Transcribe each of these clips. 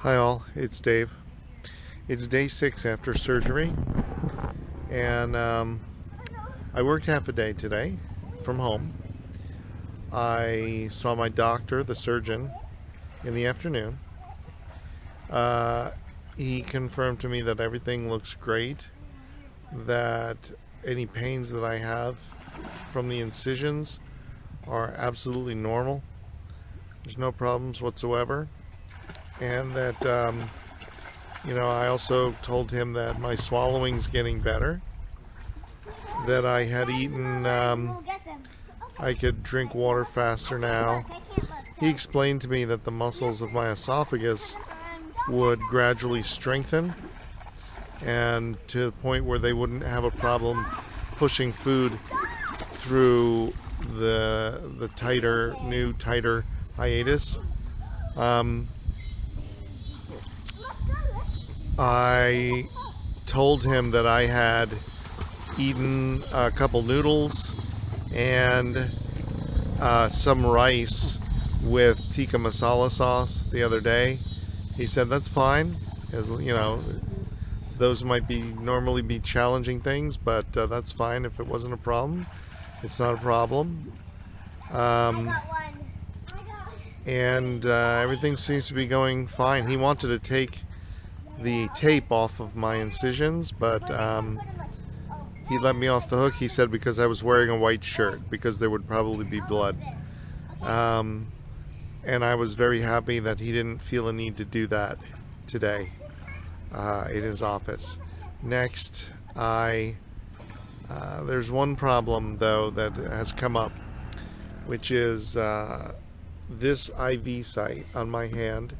Hi all, it's Dave. It's day 6 after surgery, and I worked half a day today from home. I saw my doctor, the surgeon, in the afternoon. Uh, he confirmed to me that everything looks great, that any pains that I have from the incisions are absolutely normal. There's no problems whatsoever, and that I also told him that my swallowing's getting better, that I had eaten, I could drink water faster now. He explained to me that the muscles of my esophagus would gradually strengthen, and to the point where they wouldn't have a problem pushing food through the tighter hiatus. I told him that I had eaten a couple noodles and some rice with tikka masala sauce the other day. He said that's fine, as you know, those might normally be challenging things, but that's fine if it wasn't a problem. It's not a problem. Um, and everything seems to be going fine. He wanted to take the tape off of my incisions, but he let me off the hook, he said, because I was wearing a white shirt, because there would probably be blood. And I was very happy that he didn't feel a need to do that today in his office. Next, there's one problem, though, that has come up, which is this IV site on my hand.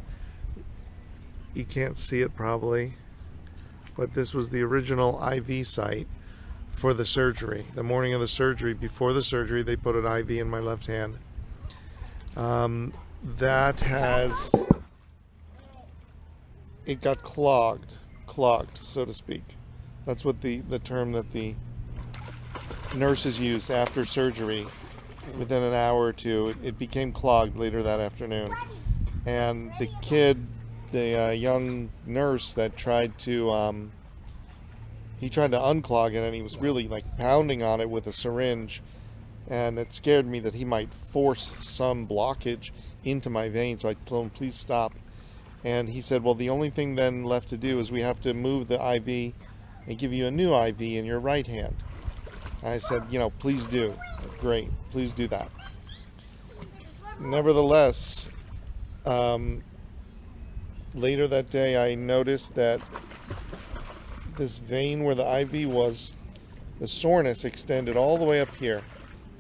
You can't see it probably, but this was the original IV site for the surgery. The morning of the surgery, before the surgery, they put an IV in my left hand. It got clogged, so to speak. That's what the term that the nurses use after surgery. Within an hour or two, it became clogged later that afternoon. And the young nurse that tried to unclog it, and he was really like pounding on it with a syringe, and it scared me that he might force some blockage into my vein, so I told him please stop. And he said, well, the only thing then left to do is we have to move the IV and give you a new IV in your right hand. And I said, please do. Great, please do that. Nevertheless, later that day I noticed that this vein where the IV was, the soreness extended all the way up here.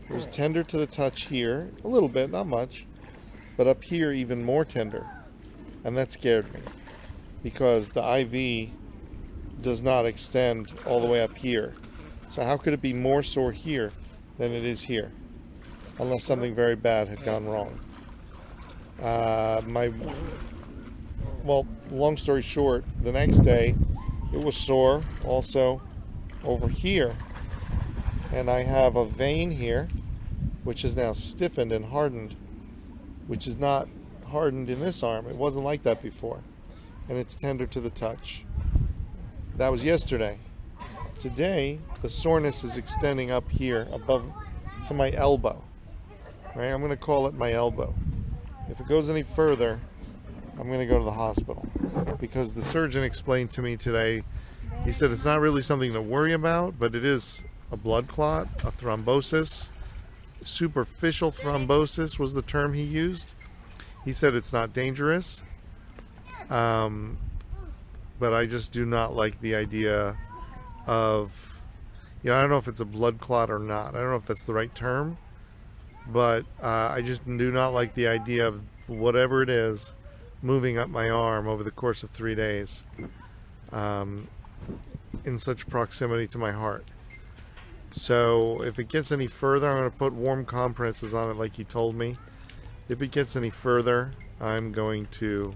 It was tender to the touch here, a little bit, not much, but up here even more tender. And that scared me, because the IV does not extend all the way up here. So how could it be more sore here than it is here? Unless something very bad had gone wrong. Long story short, the next day it was sore also over here. And I have a vein here, which is now stiffened and hardened, which is not hardened in this arm. It wasn't like that before. And it's tender to the touch. That was yesterday. Today, the soreness is extending up here above to my elbow. Right? I'm going to call it my elbow. If it goes any further, I'm going to go to the hospital, because the surgeon explained to me today, he said it's not really something to worry about, but it is a blood clot, a thrombosis. Superficial thrombosis was the term he used. He said it's not dangerous, but I just do not like the idea of, I don't know if it's a blood clot or not. I don't know if that's the right term, but I just do not like the idea of whatever it is moving up my arm over the course of 3 days in such proximity to my heart. So if it gets any further, I'm going to put warm compresses on it like he told me. If it gets any further, I'm going to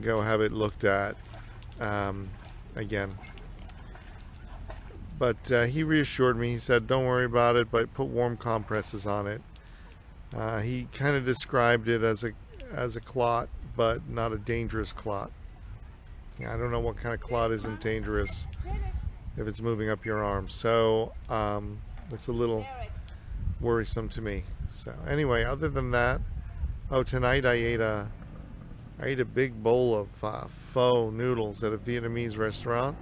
go have it looked at again. But he reassured me. He said, don't worry about it, but put warm compresses on it. He kind of described it as a clot, but not a dangerous clot. Yeah, I don't know what kind of clot isn't dangerous if it's moving up your arm. So it's a little worrisome to me. So anyway, other than that, tonight I ate a big bowl of pho noodles at a Vietnamese restaurant,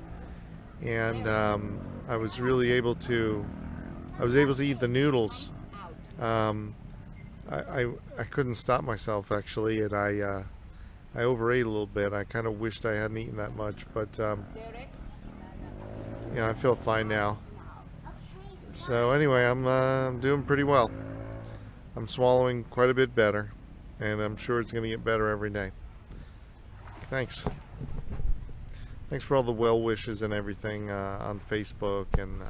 and I was able to eat the noodles. I couldn't stop myself actually, and I overate a little bit. I kind of wished I hadn't eaten that much, but yeah, I feel fine now. So anyway, I'm doing pretty well. I'm swallowing quite a bit better, and I'm sure it's going to get better every day. Thanks. Thanks for all the well wishes and everything on Facebook and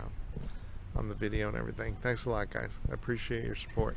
on the video and everything. Thanks a lot, guys. I appreciate your support.